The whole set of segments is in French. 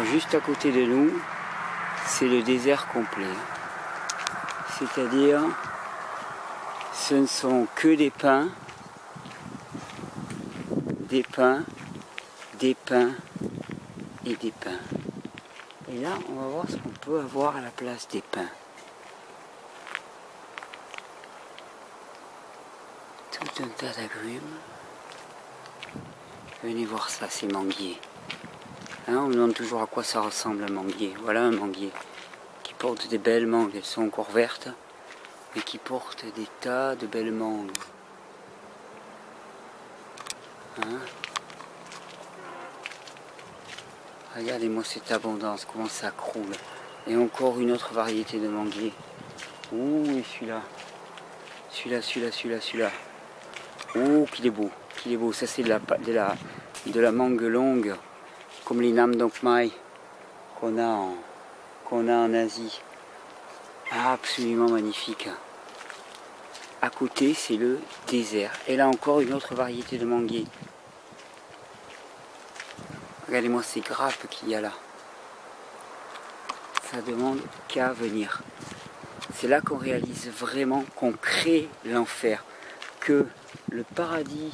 juste à côté de nous, c'est le désert complet. C'est-à-dire, ce ne sont que des pins, des pins, des pins et des pins. Et là, on va voir ce qu'on peut avoir à la place des pins. Tout un tas d'agrumes. Venez voir ça, c'est manguier. Hein, on me demande toujours à quoi ça ressemble un manguier. Voilà un manguier qui porte des belles mangues. Elles sont encore vertes, mais qui porte des tas de belles mangues. Hein? Regardez-moi cette abondance, comment ça croule. Et encore une autre variété de manguier. Ouh, et celui-là. Celui-là. Oh, qu'il est beau, qu'il est beau. Ça, c'est de la mangue longue, comme les Nam Dong Mai qu'on a en Asie. Absolument magnifique. À côté, c'est le désert. Et là encore, une autre variété de manguier. Regardez-moi ces grappes qu'il y a là. Ça demande qu'à venir. C'est là qu'on réalise vraiment qu'on crée l'enfer. Que le paradis,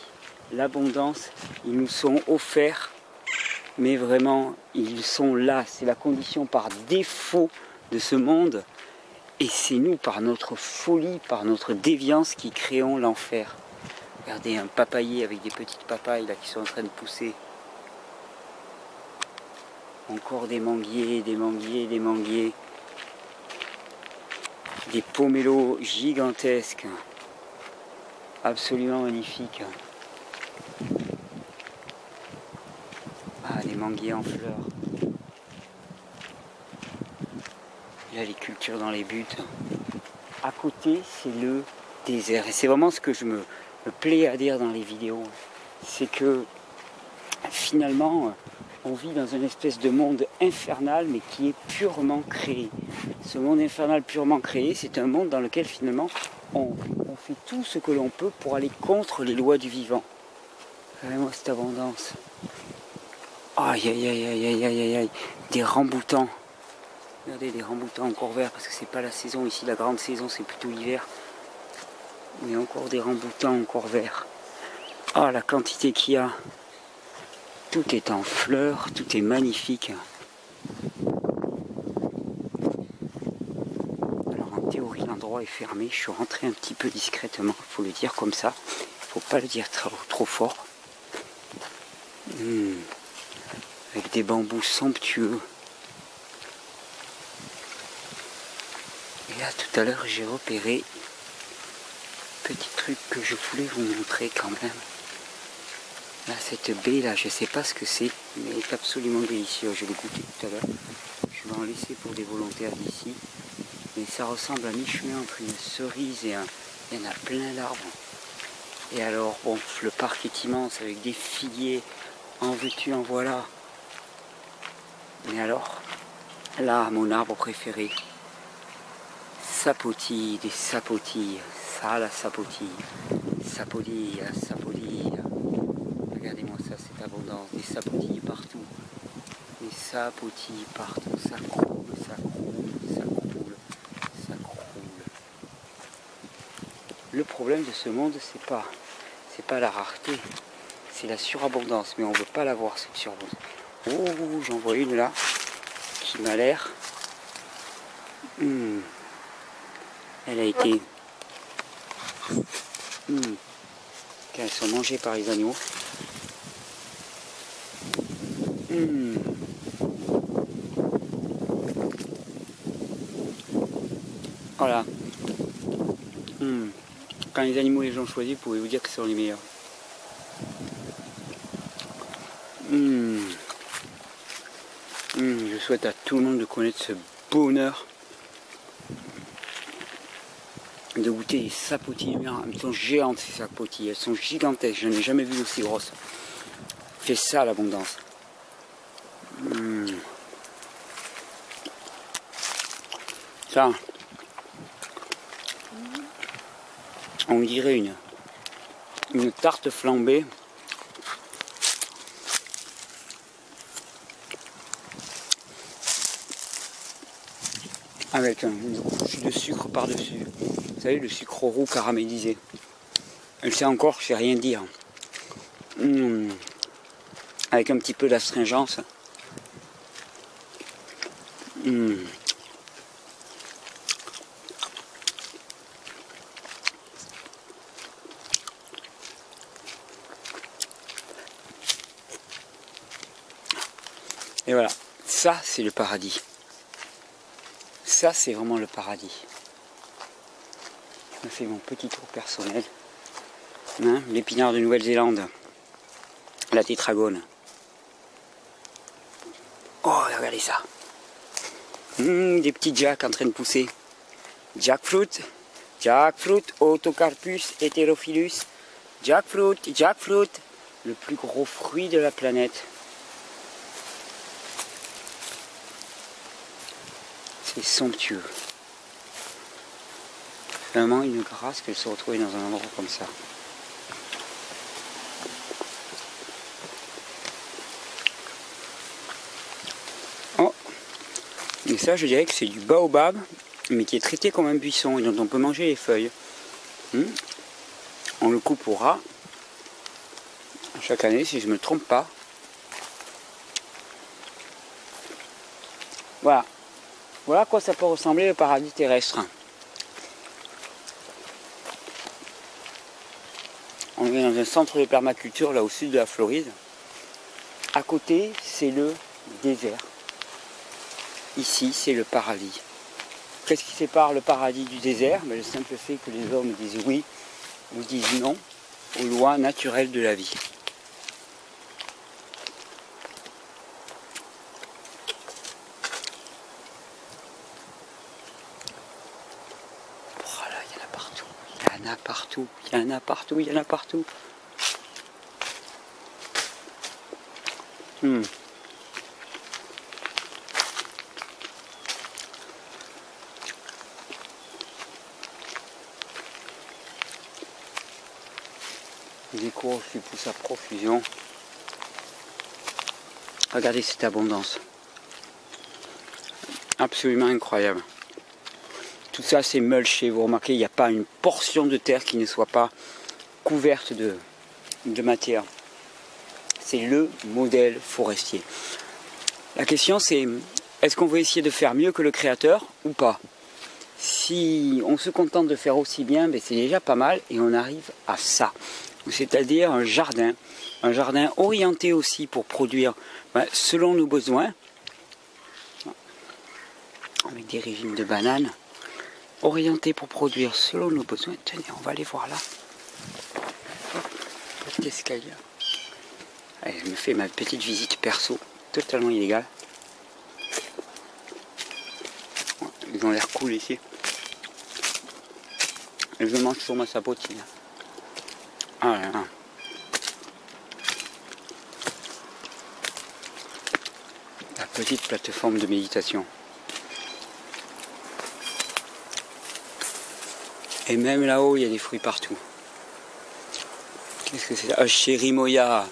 l'abondance, ils nous sont offerts. Mais vraiment, ils sont là. C'est la condition par défaut de ce monde. Et c'est nous, par notre folie, par notre déviance, qui créons l'enfer. Regardez un papayer avec des petites papayes là qui sont en train de pousser. Encore des manguiers. Des pomelos gigantesques. Absolument magnifiques. Ah, des manguiers en fleurs. Et là, les cultures dans les buttes. À côté, c'est le désert. Et c'est vraiment ce que je me plais à dire dans les vidéos. C'est que, finalement, on vit dans une espèce de monde infernal, mais qui est purement créé. Ce monde infernal purement créé, c'est un monde dans lequel finalement on fait tout ce que l'on peut pour aller contre les lois du vivant. Regardez-moi cette abondance. Aïe aïe aïe aïe aïe aïe aïe. Des ramboutans. Regardez, des ramboutans encore verts, parce que c'est pas la saison ici, la grande saison c'est plutôt l'hiver. Mais encore des ramboutans encore verts. Ah, la quantité qu'il y a. Tout est en fleurs, tout est magnifique. Alors en théorie l'endroit est fermé, je suis rentré un petit peu discrètement, il faut le dire comme ça, il ne faut pas le dire trop fort. Avec des bambous somptueux. Et là tout à l'heure j'ai repéré petit truc que je voulais vous montrer quand même. Là, cette baie là, je ne sais pas ce que c'est, mais elle est absolument délicieuse. Je l'ai goûté tout à l'heure. Je vais en laisser pour des volontaires d'ici. Mais ça ressemble à mi-chemin entre une cerise et un... Il y en a plein d'arbres. Et alors, bon, le parc est immense avec des figuiers. En veux-tu, en voilà. Mais alors, là, mon arbre préféré. Sapotille, des sapotilles. Ça, la sapotille. Sapotille, la sapotille. Regardez-moi ça, cette abondance, des sapotilles partout. Des sapotilles partout, ça croule, ça croule, ça croule, ça croule. Le problème de ce monde, c'est pas la rareté, c'est la surabondance, mais on ne veut pas l'avoir cette surabondance. Oh, j'en vois une là, qui m'a l'air. Elle a été... Elles sont mangées par les animaux. Voilà. Quand les animaux les ont choisis, vous pouvez vous dire que ce sont les meilleurs. Je souhaite à tout le monde de connaître ce bonheur de goûter les sapotilles. Elles sont géantes ces sapotilles, elles sont gigantesques, je n'en ai jamais vu aussi grosses. C'est ça l'abondance. Ça, on dirait une tarte flambée. avec une couche de sucre par-dessus. Vous savez, le sucre roux caramélisé. Elle sait encore, je sais rien dire. Avec un petit peu d'astringence. Et voilà, ça c'est le paradis. Ça c'est vraiment le paradis. Je me fais mon petit tour personnel. Hein, l'épinard de Nouvelle-Zélande. La tétragone. Oh, regardez ça. Des petits jacks en train de pousser. Jackfruit, Autocarpus heterophyllus. Jackfruit, le plus gros fruit de la planète. C'est somptueux. Vraiment une grâce qu'elle se retrouve dans un endroit comme ça. Oh, et ça je dirais que c'est du baobab, mais qui est traité comme un buisson et dont on peut manger les feuilles. On le coupe au ras chaque année si je ne me trompe pas. Voilà. Voilà à quoi ça peut ressembler le paradis terrestre. On est dans un centre de permaculture là au sud de la Floride. À côté, c'est le désert. Ici, c'est le paradis. Qu'est-ce qui sépare le paradis du désert? Le simple fait que les hommes disent oui ou disent non aux lois naturelles de la vie. Il y en a partout, il y en a partout, il y en a partout. Des courges qui poussent à profusion. Regardez cette abondance. Absolument incroyable. Tout ça c'est mulché, vous remarquez, il n'y a pas une portion de terre qui ne soit pas couverte de matière. C'est le modèle forestier. La question c'est, est-ce qu'on veut essayer de faire mieux que le créateur ou pas? Si on se contente de faire aussi bien, ben c'est déjà pas mal et on arrive à ça. C'est-à-dire un jardin orienté aussi pour produire selon nos besoins, avec des régimes de bananes. Orienté pour produire selon nos besoins. Tenez, on va aller voir là. Petit escalier. Allez, je me fais ma petite visite perso, totalement illégale. Ils ont l'air cool ici. Et je mange sur ma sapotine. Ah là là. La petite plateforme de méditation. Et même là-haut, il y a des fruits partout. Qu'est-ce que c'est ça? Un chérimoya.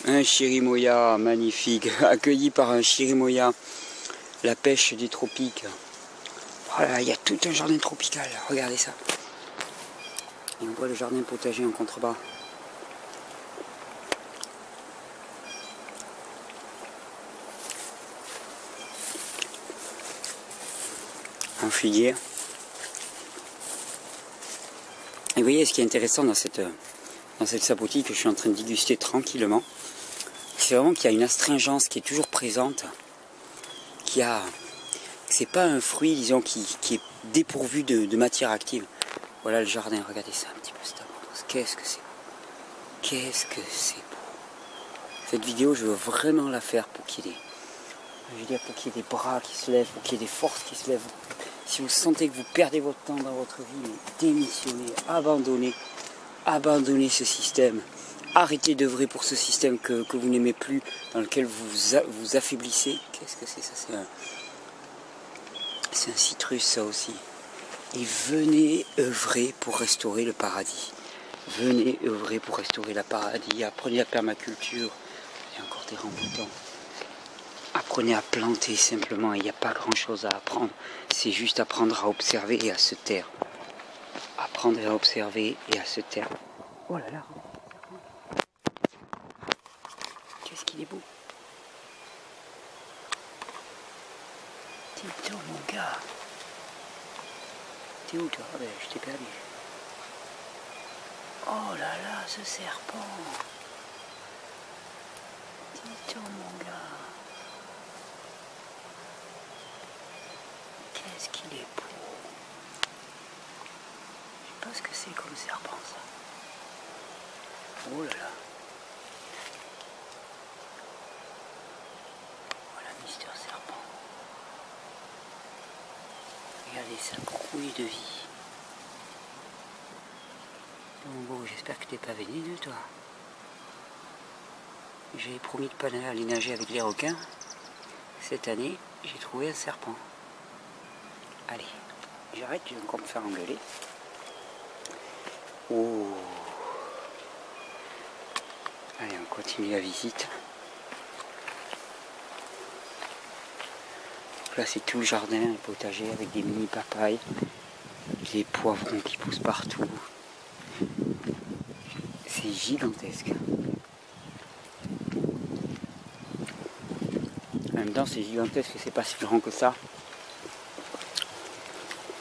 Un chérimoya magnifique. Accueilli par un chérimoya. La pêche des tropiques. Voilà, il y a tout un jardin tropical. Regardez ça. Et on voit le jardin potager en contrebas. Un figuier. Et vous voyez, ce qui est intéressant dans cette sapotille que je suis en train de déguster tranquillement, c'est vraiment qu'il y a une astringence qui est toujours présente, c'est pas un fruit, disons, qui est dépourvu de matière active. Voilà le jardin, regardez ça un petit peu, cette abondance. Qu'est-ce que c'est beau. Qu'est-ce que c'est beau. Cette vidéo, je veux vraiment la faire pour qu'il y ait pour qu'il y ait des bras qui se lèvent, pour qu'il y ait des forces qui se lèvent. Si vous sentez que vous perdez votre temps dans votre vie, démissionnez, abandonnez ce système. Arrêtez d'œuvrer pour ce système que vous n'aimez plus, dans lequel vous affaiblissez. Qu'est-ce que c'est ça? C'est un citrus, ça aussi. Et venez œuvrer pour restaurer le paradis. Venez œuvrer pour restaurer le paradis. Apprenez la permaculture. Il y a encore des ramboutans. Apprenez à planter simplement, il n'y a pas grand chose à apprendre. C'est juste apprendre à observer et à se taire. Apprendre à observer et à se taire. Oh là là. Qu'est-ce qu'il est beau. Dis-toi mon gars. T'es où toi? Ah ben, je t'ai perdu. Oh là là, ce serpent. Dis-toi mon gars. Qu'est-ce qu'il est beau. Je sais pas ce que c'est comme serpent ça. Oh là là. Voilà Mister Serpent. Regardez sa grouille de vie. Bon, j'espère que t'es pas vénéneux toi. J'ai promis de pas aller nager avec les requins. Cette année, j'ai trouvé un serpent. Allez, j'arrête, je vais encore me faire engueuler. Oh. Allez, on continue la visite. Là, c'est tout le jardin, le potager avec des mini papayes, des poivrons qui poussent partout. C'est gigantesque. En même temps, c'est gigantesque, c'est pas si grand que ça.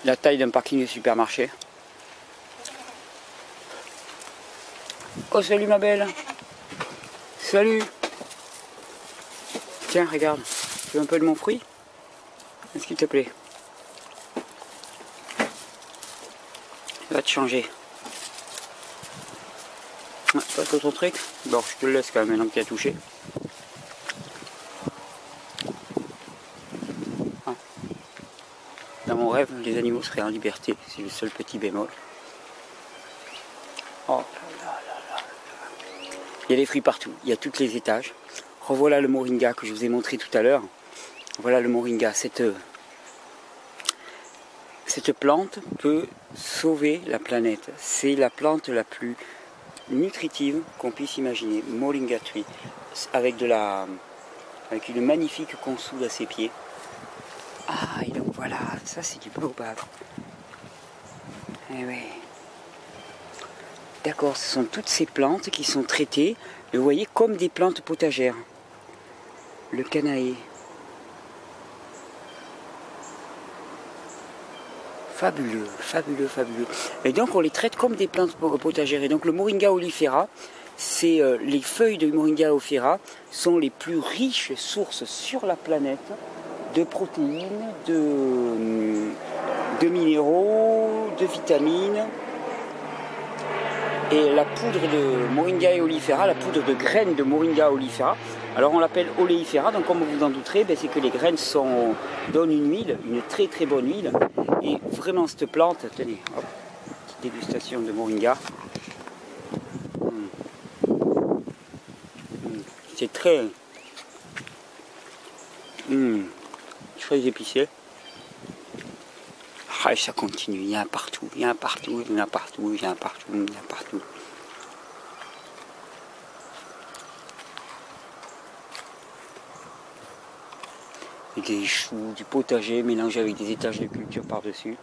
La taille d'un parking de supermarché. Oh, salut ma belle. Salut. Tiens, regarde. Tu veux un peu de mon fruit? Est-ce qu'il te plaît? Ça va te changer. Pas trop ton truc? Bon, je te le laisse quand même maintenant que tu as touché. Ah. Dans mon rêve, les animaux seraient en liberté. C'est le seul petit bémol. Oh là là là là. Il y a des fruits partout. Il y a tous les étages. Revoilà le moringa que je vous ai montré tout à l'heure. Voilà le moringa. Cette plante peut sauver la planète. C'est la plante la plus nutritive qu'on puisse imaginer. Moringa tree. Avec une magnifique consoude à ses pieds. Ah, et donc voilà, ça c'est du baobab. Eh oui. D'accord, ce sont toutes ces plantes qui sont traitées, vous voyez, comme des plantes potagères. Le canaé. Fabuleux, fabuleux, fabuleux. Et donc on les traite comme des plantes potagères. Et donc le Moringa oleifera, c'est les feuilles de Moringa oleifera sont les plus riches sources sur la planète de protéines, de minéraux, de vitamines. Et la poudre de Moringa oleifera, la poudre de graines de Moringa oleifera, alors on l'appelle oléifera, donc comme vous vous en douterez, c'est que les graines donnent une huile, une très très bonne huile. Et vraiment cette plante, tenez, hop, petite dégustation de Moringa. C'est très épicé. Ah, ça continue, il y en a partout, il y en a partout, il y en a partout, il y en a partout, il y en a partout. Et des choux, du potager mélangé avec des étages de culture par-dessus.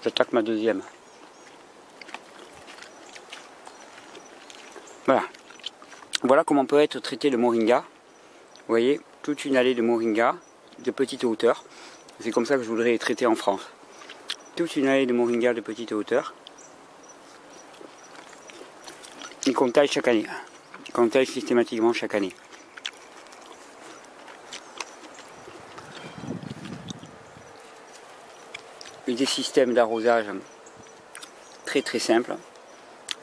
J'attaque ma deuxième. Voilà. Voilà comment peut être traité le moringa. Vous voyez, toute une allée de moringa de petite hauteur. C'est comme ça que je voudrais les traiter en France. Toute une allée de moringa de petite hauteur. Et qu'on taille chaque année. Qu'on taille systématiquement chaque année. Et des systèmes d'arrosage très très simples.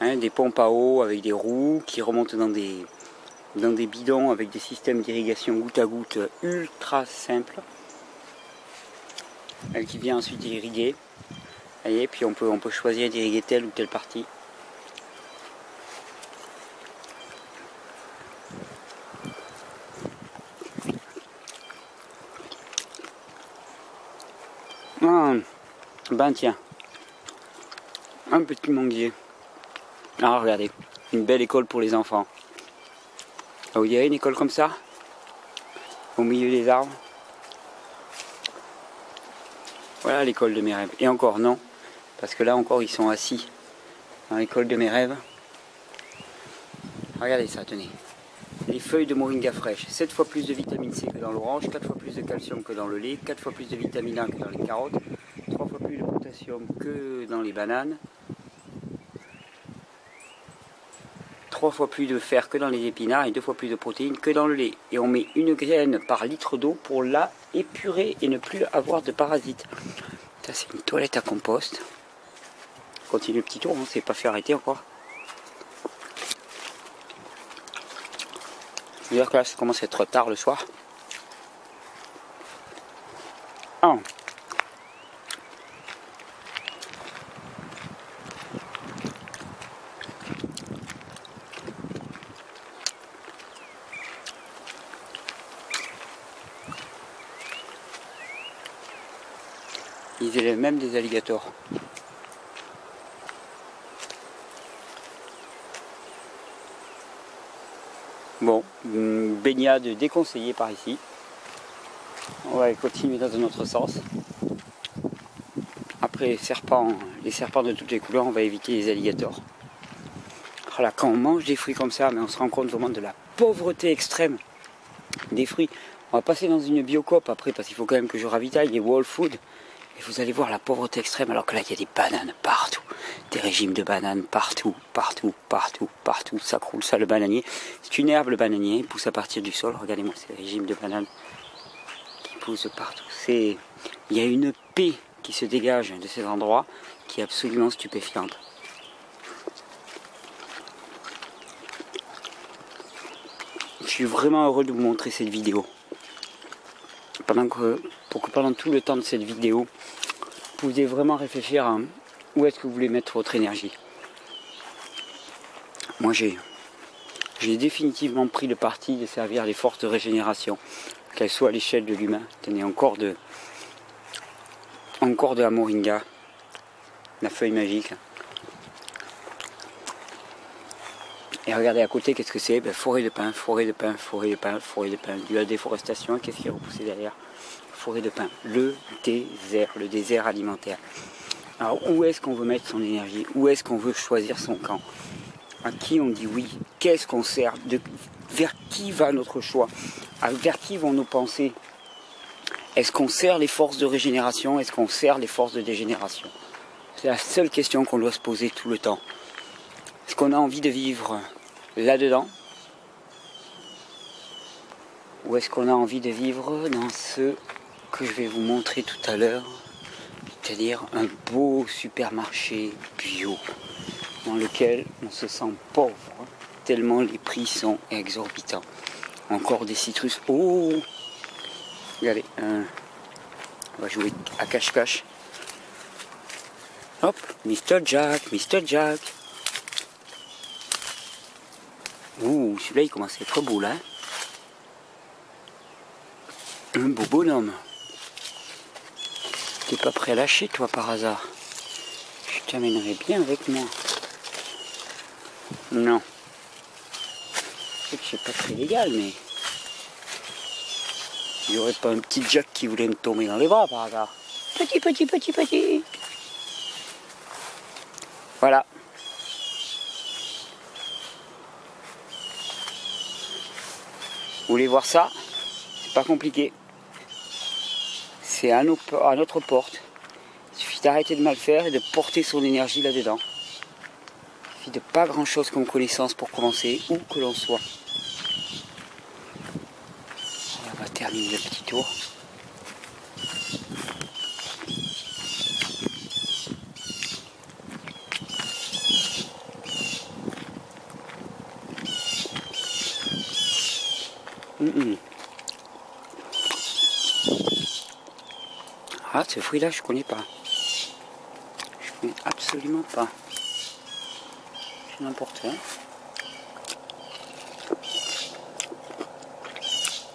Hein, des pompes à eau avec des roues qui remontent dans des bidons avec des systèmes d'irrigation goutte à goutte ultra simples. Qui vient ensuite irriguer. Et puis on peut choisir d'irriguer telle ou telle partie. Ah, ben tiens, un petit manguier. Alors regardez, Une belle école pour les enfants. Ah, vous direz une école comme ça, au milieu des arbres. Voilà l'école de mes rêves. Et encore non, parce que là encore ils sont assis dans l'école de mes rêves. Regardez ça, tenez. Les feuilles de moringa fraîches, 7 fois plus de vitamine C que dans l'orange, 4 fois plus de calcium que dans le lait, 4 fois plus de vitamine A que dans les carottes, 3 fois plus de potassium que dans les bananes, 3 fois plus de fer que dans les épinards et 2 fois plus de protéines que dans le lait. Et on met une graine par litre d'eau pour la épurer et ne plus avoir de parasites. Ça c'est une toilette à compost. Continue le petit tour, on s'est pas fait arrêter encore. Je veux dire que là ça commence à être tard le soir. Ah. Ils élèvent même des alligators. Bon, une baignade déconseillée par ici. On va continuer dans un autre sens. Après les serpents de toutes les couleurs, on va éviter les alligators. Voilà, quand on mange des fruits comme ça, mais on se rend compte vraiment de la pauvreté extrême des fruits. On va passer dans une biocoop après, parce qu'il faut quand même que je ravitaille les Whole Food. Et vous allez voir la pauvreté extrême, alors que là il y a des bananes partout. Des régimes de bananes partout, partout, partout, partout. Ça croule, ça le bananier. C'est une herbe le bananier, il pousse à partir du sol. Regardez-moi ces régimes de bananes qui poussent partout. Il y a une paix qui se dégage de ces endroits qui est absolument stupéfiante. Je suis vraiment heureux de vous montrer cette vidéo. Pour que pendant tout le temps de cette vidéo, vous puissiez vraiment réfléchir à où est-ce que vous voulez mettre votre énergie. Moi j'ai définitivement pris le parti de servir les forces de régénération, qu'elles soient à l'échelle de l'humain. Tenez, encore de la moringa, la feuille magique. Et regardez à côté, qu'est-ce que c'est? Forêt de pin, forêt de pin, forêt de pin, forêt de pin. De la déforestation, qu'est-ce qui est repoussé derrière? Forêt de pin, le désert alimentaire. Alors où est-ce qu'on veut mettre son énergie? Où est-ce qu'on veut choisir son camp? À qui on dit oui? Qu'est-ce qu'on sert? Vers qui va notre choix? Vers qui vont nos pensées? Est-ce qu'on sert les forces de régénération? Est-ce qu'on sert les forces de dégénération? C'est la seule question qu'on doit se poser tout le temps. Est-ce qu'on a envie de vivre là-dedans? Ou est-ce qu'on a envie de vivre dans ce que je vais vous montrer tout à l'heure, c'est-à-dire un beau supermarché bio dans lequel on se sent pauvre tellement les prix sont exorbitants. Encore des citrus. Oh, regardez, on va jouer à cache-cache. Hop, Mr. Jack, Mr. Jack. Ouh, celui-là il commence à être beau là. Un beau bonhomme. T'es pas prêt à lâcher toi par hasard? Je t'amènerai bien avec moi. Non. Je sais que c'est pas très légal, mais il n'y aurait pas un petit Jack qui voulait me tomber dans les bras par hasard. Petit. Voilà. Vous voulez voir ça? C'est pas compliqué. C'est à notre porte. Il suffit d'arrêter de mal faire et de porter son énergie là-dedans. Il suffit de pas grand-chose comme connaissance pour commencer, où que l'on soit. On va terminer le petit tour. Ah, ce fruit-là, je connais pas. Je connais absolument pas. C'est n'importe quoi.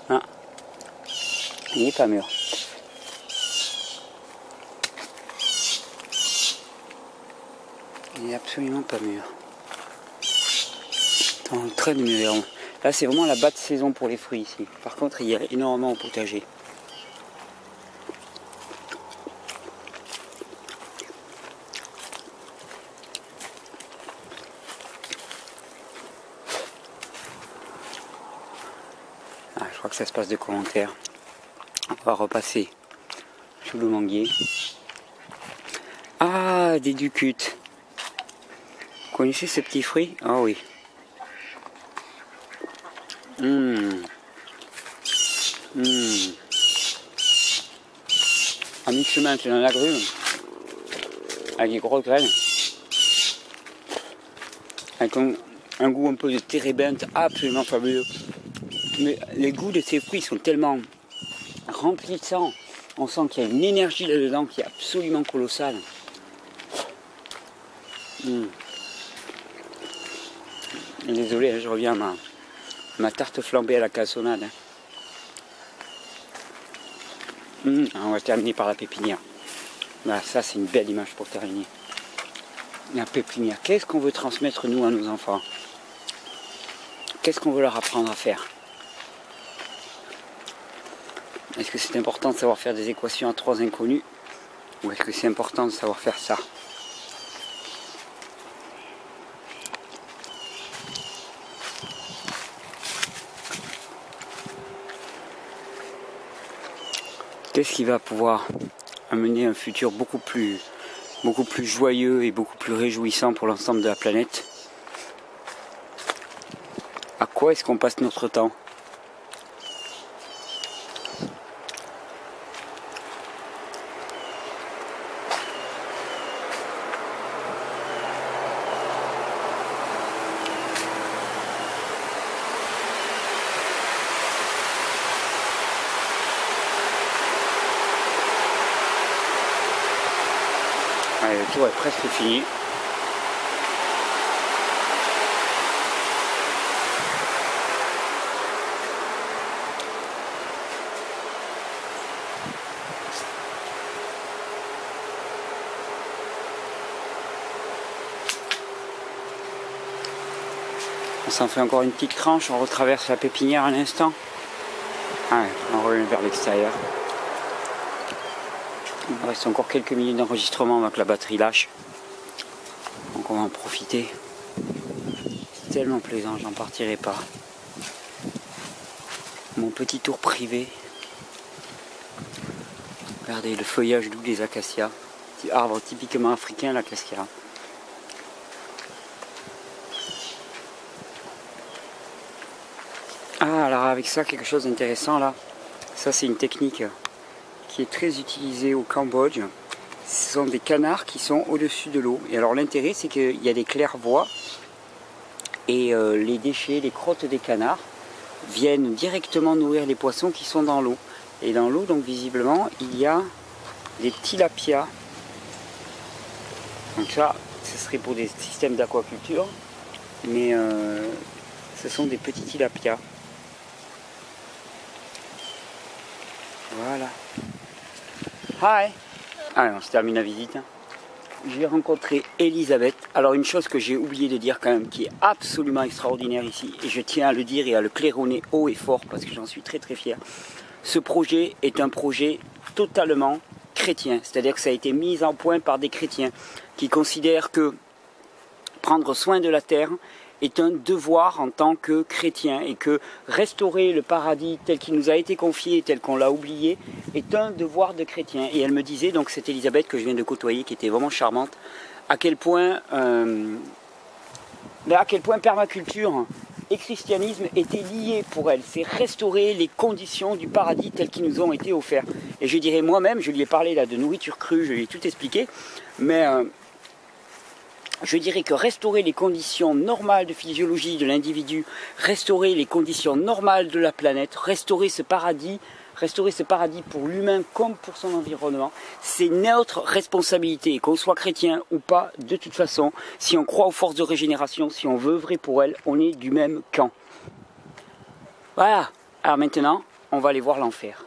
Ah, il n'est pas mûr. Il n'est absolument pas mûr. En train de me... Là, c'est vraiment la basse saison pour les fruits ici. Par contre, il y a énormément au potager. Ah, je crois que ça se passe de commentaires. On va repasser sous le manguier. Ah, des ducutes. Vous connaissez ces petits fruits? Ah oui. À mi-chemin, c'est dans l'agrume, avec des grosses graines, avec un goût un peu de térébinthe absolument fabuleux. Mais les goûts de ces fruits sont tellement remplissants, on sent qu'il y a une énergie là-dedans qui est absolument colossale. Désolé, hein, je reviens à ma tarte flambée à la cassonade. On va terminer par la pépinière. Voilà, ça c'est une belle image pour terminer. La pépinière. Qu'est-ce qu'on veut transmettre nous à nos enfants? Qu'est-ce qu'on veut leur apprendre à faire? Est-ce que c'est important de savoir faire des équations à 3 inconnus? Ou est-ce que c'est important de savoir faire ça? Qu'est-ce qui va pouvoir amener un futur beaucoup plus joyeux et beaucoup plus réjouissant pour l'ensemble de la planète? À quoi est-ce qu'on passe notre temps? Allez, le tour est presque fini. On s'en fait encore une petite tranche, on retraverse la pépinière à l'instant. Allez, on revient vers l'extérieur. Il reste encore quelques minutes d'enregistrement avant que la batterie lâche. Donc on va en profiter. C'est tellement plaisant, j'en partirai pas. Mon petit tour privé. Regardez le feuillage doux des acacias. Petit arbre typiquement africain, l'acacia. Ah, alors avec ça, quelque chose d'intéressant là. Ça, c'est une technique qui est très utilisée au Cambodge. Ce sont des canards qui sont au-dessus de l'eau. Et alors l'intérêt, c'est qu'il y a des claires-voies et les déchets, les crottes des canards viennent directement nourrir les poissons qui sont dans l'eau. Et dans l'eau, donc visiblement, il y a des tilapias. Donc ça, ce serait pour des systèmes d'aquaculture, mais ce sont des petits tilapias. Voilà. Hi. Allez, on se termine la visite. J'ai rencontré Elisabeth. Alors une chose que j'ai oublié de dire quand même, qui est absolument extraordinaire ici, et je tiens à le dire et à le claironner haut et fort parce que j'en suis très très fier. Ce projet est un projet totalement chrétien, c'est-à-dire que ça a été mis en point par des chrétiens qui considèrent que prendre soin de la terre est un devoir en tant que chrétien et que restaurer le paradis tel qu'il nous a été confié, tel qu'on l'a oublié, est un devoir de chrétien. Et elle me disait, donc c'est Elisabeth que je viens de côtoyer, qui était vraiment charmante, à quel point permaculture et christianisme étaient liés pour elle. C'est restaurer les conditions du paradis telles qu'ils nous ont été offerts. Et je dirais moi-même, je lui ai parlé là de nourriture crue, je lui ai tout expliqué, mais je dirais que restaurer les conditions normales de physiologie de l'individu, restaurer les conditions normales de la planète, restaurer ce paradis pour l'humain comme pour son environnement, c'est notre responsabilité. Et qu'on soit chrétien ou pas, de toute façon, si on croit aux forces de régénération, si on veut œuvrer pour elles, on est du même camp. Voilà. Alors maintenant, on va aller voir l'enfer.